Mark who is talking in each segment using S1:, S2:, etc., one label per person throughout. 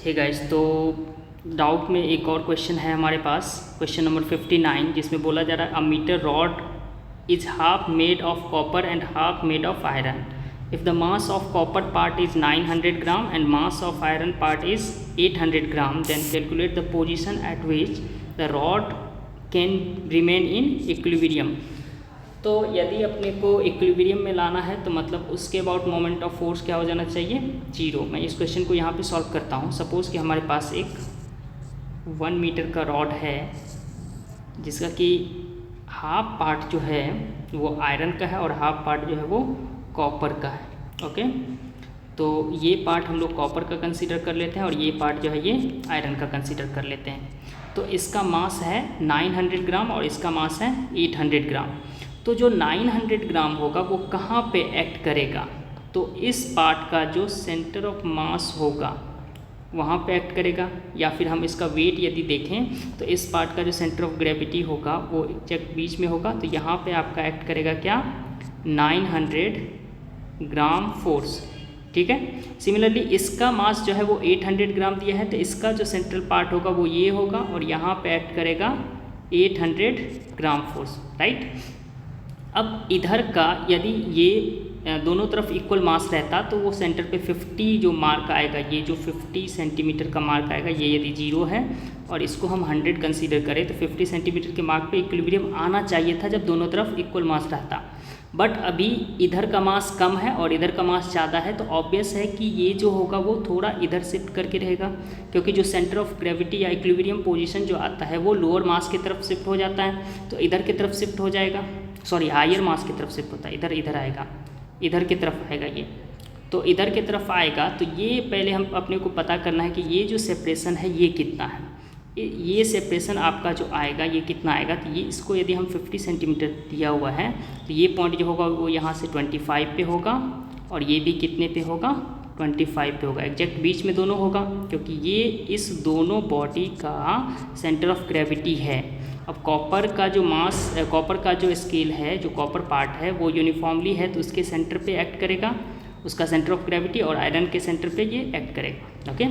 S1: Hey guys, तो doubt में एक और क्वेश्चन है हमारे पास, क्वेश्चन नंबर 59, जिसमें बोला जा रहा है a metre rod is half made of copper and half made of iron. If the mass of copper part is 900 gram and mass of iron part is 800 gram, then calculate the position at which the rod can remain in equilibrium. तो यदि अपने को equilibrium में लाना है तो मतलब उसके अबाउट मोमेंट ऑफ फोर्स क्या हो जाना चाहिए, जीरो. मैं इस क्वेश्चन को यहाँ पे सॉल्व करता हूँ. सपोज़ कि हमारे पास एक 1 मीटर का रॉड है जिसका कि हाफ पार्ट जो है वो आयरन का है और हाफ पार्ट जो है वो कॉपर का है. ओके, तो ये पार्ट हम लोग कॉपर का कंसीडर कर लेते हैं और ये पार्ट जो है ये आयरन का कंसीडर कर लेते हैं. तो इसका मास है 900 ग्राम और इसका मास है 800 ग्राम. तो जो 900 ग्राम होगा वो कहाँ पे एक्ट करेगा, तो इस पार्ट का जो सेंटर ऑफ मास होगा वहाँ पे एक्ट करेगा. या फिर हम इसका वेट यदि देखें तो इस पार्ट का जो सेंटर ऑफ ग्रेविटी होगा वो एग्जैक्ट बीच में होगा. तो यहाँ पे आपका एक्ट करेगा क्या, 900 ग्राम फोर्स. ठीक है. सिमिलरली इसका मास जो है वो 800 ग्राम दिया है, तो इसका जो सेंट्रल पार्ट होगा वो ये होगा और यहाँ पे एक्ट करेगा 800 ग्राम फोर्स. राइट. अब इधर का यदि ये दोनों तरफ इक्वल मास रहता तो वो सेंटर पे 50 जो मार्क आएगा, ये जो 50 सेंटीमीटर का मार्क आएगा, ये यदि 0 है और इसको हम 100 कंसीडर करें तो 50 सेंटीमीटर के मार्क पे इक्विलिब्रियम आना चाहिए था जब दोनों तरफ इक्वल मास रहता. बट अभी इधर का मास कम है और इधर का मास ज़्यादा है, तो ऑब्वियस है कि ये जो होगा वो थोड़ा इधर शिफ्ट करके रहेगा, क्योंकि जो सेंटर ऑफ ग्रेविटी या इक्विलिब्रियम पोजीशन जो आता है वो लोअर मास की तरफ शिफ्ट हो जाता है, तो इधर की तरफ शिफ्ट हो जाएगा. सॉरी, हायर मास की तरफ शिफ्ट होता है, इधर आएगा, इधर की तरफ आएगा ये. तो इधर की तरफ आएगा तो ये पहले हम अपने को पता करना है कि ये जो सेपरेशन है ये कितना है. ये सेपरेशन आपका जो आएगा ये कितना आएगा, तो ये इसको यदि हम 50 सेंटीमीटर दिया हुआ है तो ये पॉइंट जो होगा वो यहाँ से 25 पे होगा और ये भी कितने पे होगा, 25 पे होगा. एग्जैक्ट बीच में दोनों होगा क्योंकि ये इस दोनों बॉडी का सेंटर ऑफ ग्रेविटी है. अब कॉपर का जो मास, कॉपर का जो स्केल है, जो कॉपर पार्ट है वो यूनिफॉर्मली है तो उसके सेंटर पे एक्ट करेगा उसका सेंटर ऑफ ग्रेविटी, और आयरन के सेंटर पे ये एक्ट करेगा. ओके,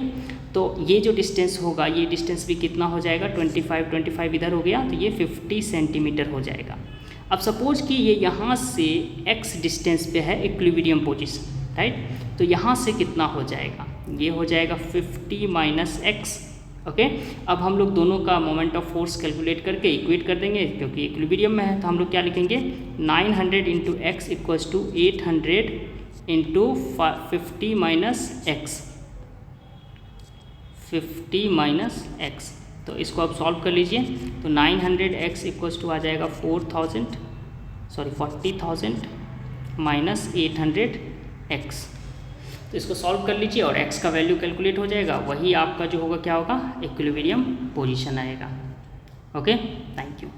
S1: तो ये जो डिस्टेंस होगा ये डिस्टेंस भी कितना हो जाएगा, 25 इधर हो गया तो ये 50 सेंटीमीटर हो जाएगा. अब सपोज कि ये यहाँ से x डिस्टेंस पे है इक्विलिब्रियम पोजीशन. राइट. तो यहाँ से कितना हो जाएगा, ये हो जाएगा 50 माइनस x. ओके, अब हम लोग दोनों का मोमेंट ऑफ फोर्स कैलकुलेट करके इक्वेट कर देंगे क्योंकि इक्विलिब्रियम में है. तो हम लोग क्या लिखेंगे, 900 into x equals to 800 into 50 minus x, 50 minus x. तो इसको आप सॉल्व कर लीजिए. तो 900x इक्वल्स टू आ जाएगा 40,000 माइनस 800x. तो इसको सॉल्व कर लीजिए और x का वैल्यू कैलकुलेट हो जाएगा, वही आपका जो होगा क्या होगा, इक्विलिब्रियम पोजीशन आएगा. Okay, thank you.